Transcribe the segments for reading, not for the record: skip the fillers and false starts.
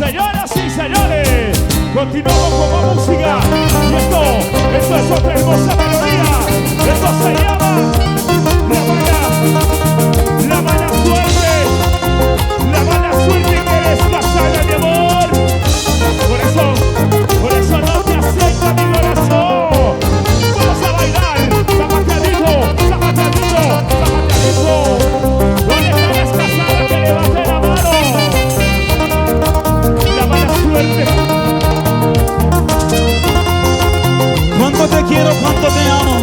Señoras y señores, continuamos con la música. Y esto es otra hermosa melodía. Esto se llama La mala suerte. La mala suerte que eres casada, mi amor. Por eso no te acepta mi corazón. Vamos a bailar. Zapateadito, zapateadito, zapateadito. ¿Dónde están las casadas que levanten la mano? La mala suerte. Cuánto te quiero, cuánto te amo.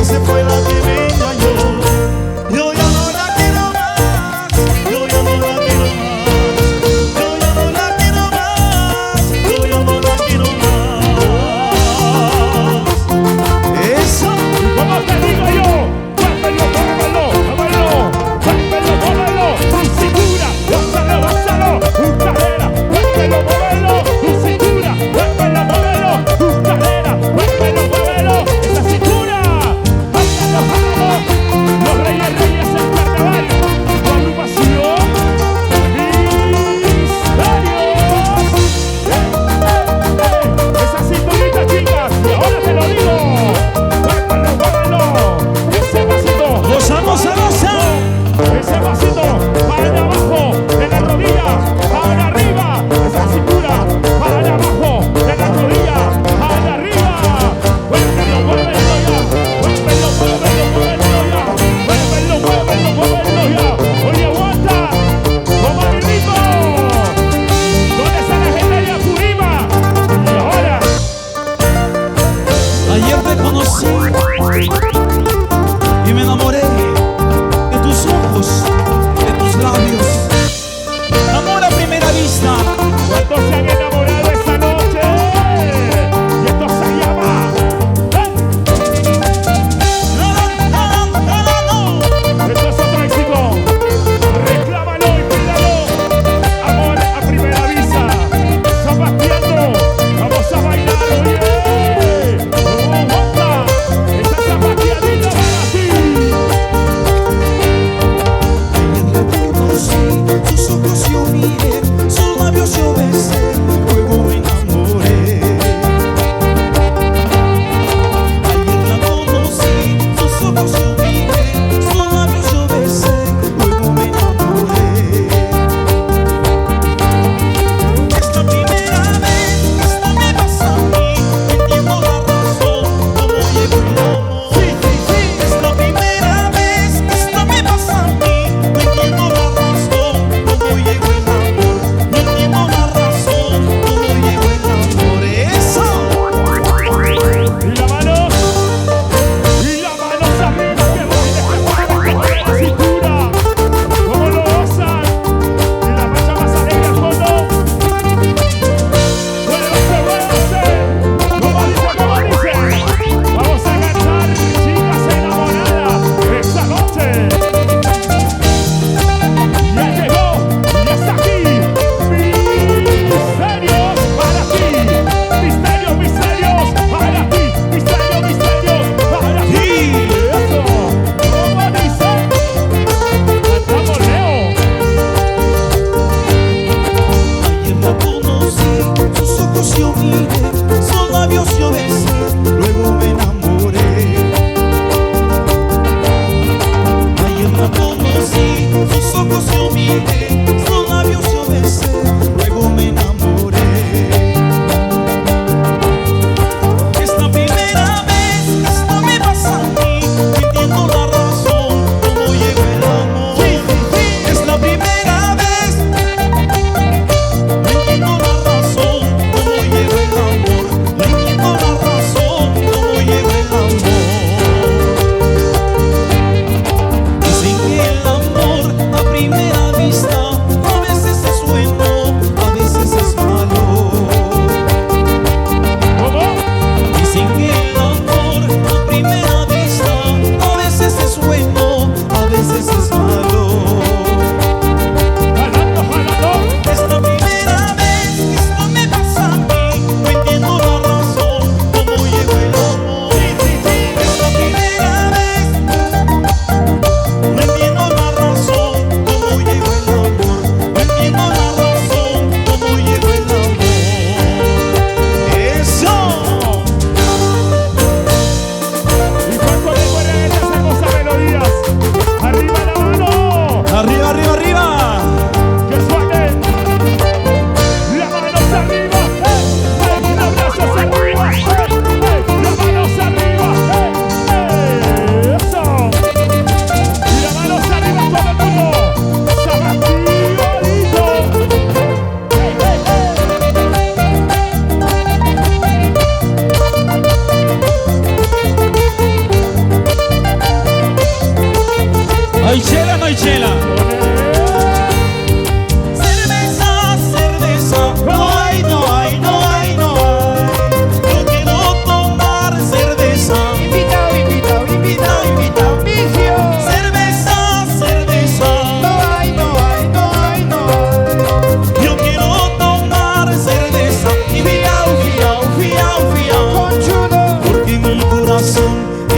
ya se fue la que me engañó. Yo ya no la quiero más, yo ya no la quiero más, yo ya no la quiero más, yo ya no la quiero más. Eso. Como te digo yo, muévelo, muévelo, muévelo, muévelo, muévelo, tu cintura, gózalo, gózalo, tu cadera, muévelo, muévelo, tu cintura, muévelo, muévelo, tu cadera, muévelo, muévelo, esa cintura, muévelo,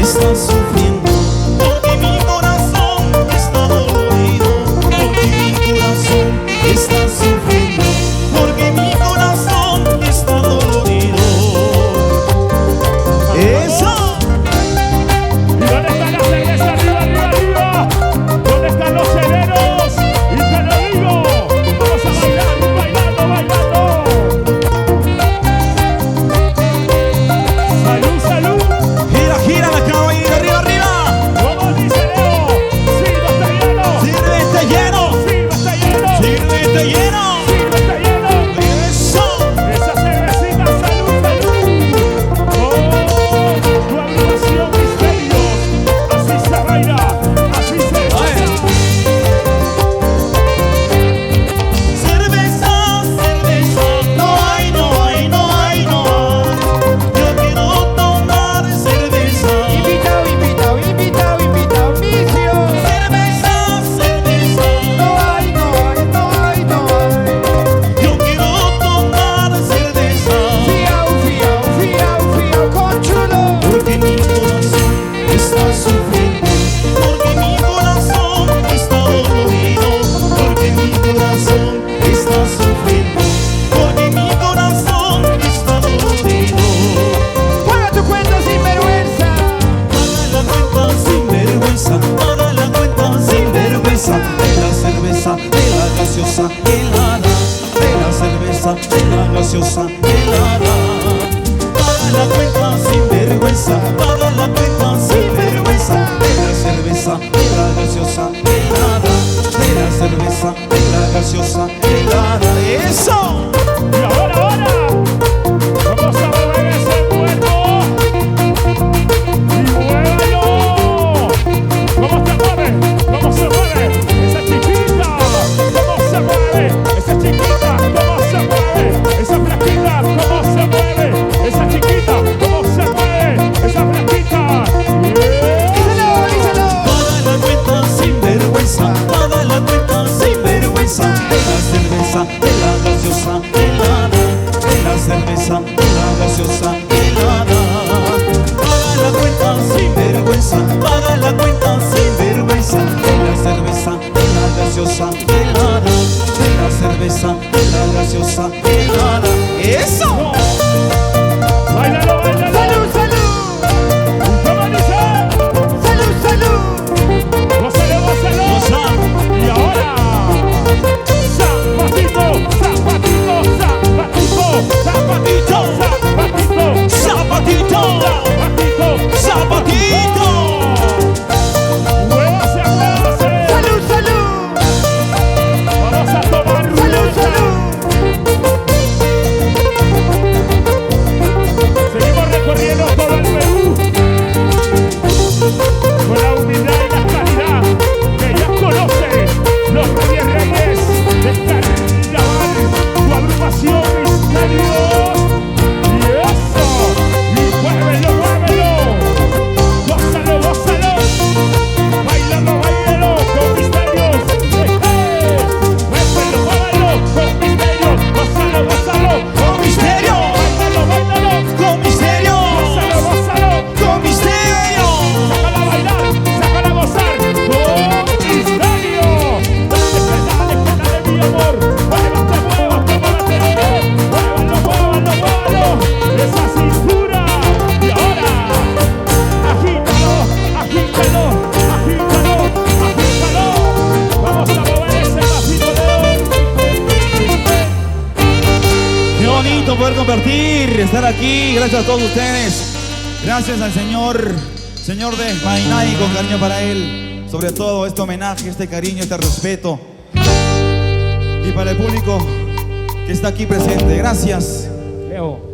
está sufriendo, porque mi corazón está dolorido, porque mi corazón está sufriendo, porque mi corazón está dolorido. Eso. ¿Y dónde está la cerveza? Arriba, arriba, arriba. ¿Dónde están los serenos? Y te lo digo, vamos a bailar, bailando, bailando. Salud, salud. Gira, gira la caballita, arriba, arriba. Como dice Leo, sírvete lleno. Sírvete lleno. Sírvete lleno. Sírvete lleno. Sírvete lleno. Eso. Esa cervecita, salud, salud. Oh, tu agrupación Misterios. Así se baila, así se baila. Cerveza, cerveza, no hay, no hay, no hay, no hay. Yo quiero tomar cerveza. Invitado, invitado, invitado, invitado, vicio. Cerveza, cerveza, No hay, no hay, no hay, no hay. yo quiero tomar cerveza. Fiao, fiao, fiao, fiao, conchulo. Porque mi corazón está sufriendo, porque mi corazón está dolorido, porque mi corazón está sufriendo, porque mi corazón está dolorido. Paga tu cuenta sin vergüenza. Paga la cuenta sin vergüenza, paga la cuenta sin vergüenza, de la cerveza, de la gaseosa helada, de la cerveza, de la gaseosa helada. Paga la cuenta sin vergüenza, paga la cuenta sin vergüenza, de la cerveza, de la gaseosa helada, de la cerveza, de la gaseosa helada. ¡Eso! Y ahora, vamos a mover ese cuerpo. Y muévelo. ¿Cómo se mueve? ¿Cómo se mueve? Esa chiquita. ¿Cómo se mueve? Esa chiquita. ¿Cómo se mueve? Esa flaquita. ¿Cómo se mueve? Esa chiquita. ¿Cómo se mueve? Esa flaquita. Díselo, díselo. Paga la cuenta sin vergüenza, paga la cuenta sin vergüenza, de la cerveza, de la gaseosa helada, de la cerveza, de la gaseosa helada. Paga la cuenta sin vergüenza, paga la cuenta sin vergüenza, de la cerveza, de la gaseosa helada, de la cerveza, de la gaseosa helada. ¡Eso! Báilalo, báilalo. Salud, salud. ¿Cómo dice? Salud, salud. Gózalo, gózalo. Goza. Y ahora, zapatito, zapatito, zapatito, zapatito, zapatito, ¡Zapatito! zapatito, ¡Zapatito! muévase, muévase. Salud, salud. Vamos a tomar Salud, ruleta. salud. Seguimos recorriendo todo el Perú con la humildad y la calidad que ya conoces los reyes de Cαΐραβαľ, tu agrupación Misterios. Y eso, y muévelo, muévelo, gózalo, gózalo, bailalo, bailalo con Misterios. Muévelo, muévelo con Misterios, gózalo, gózalo ¡Con misterio! bailalo, bailalo. ¡Con misterio! Gózalo, gózalo, ¡Con misterio! sácala a bailar, sácala a gozar, con misterio. Dale, mi amor, muévate, muévate, muévate, muévalo, muévalo, muévalo, esa cintura. Y ahora, agítalo, agítalo, agítalo, agítalo. Vamos a mover ese vasito de oro. Qué bonito poder compartir, estar aquí. Gracias a todos ustedes. Gracias al Señor de Maynay, con cariño para él. Sobre todo este homenaje, este cariño, este respeto. Y para el público que está aquí presente. Gracias. Leo.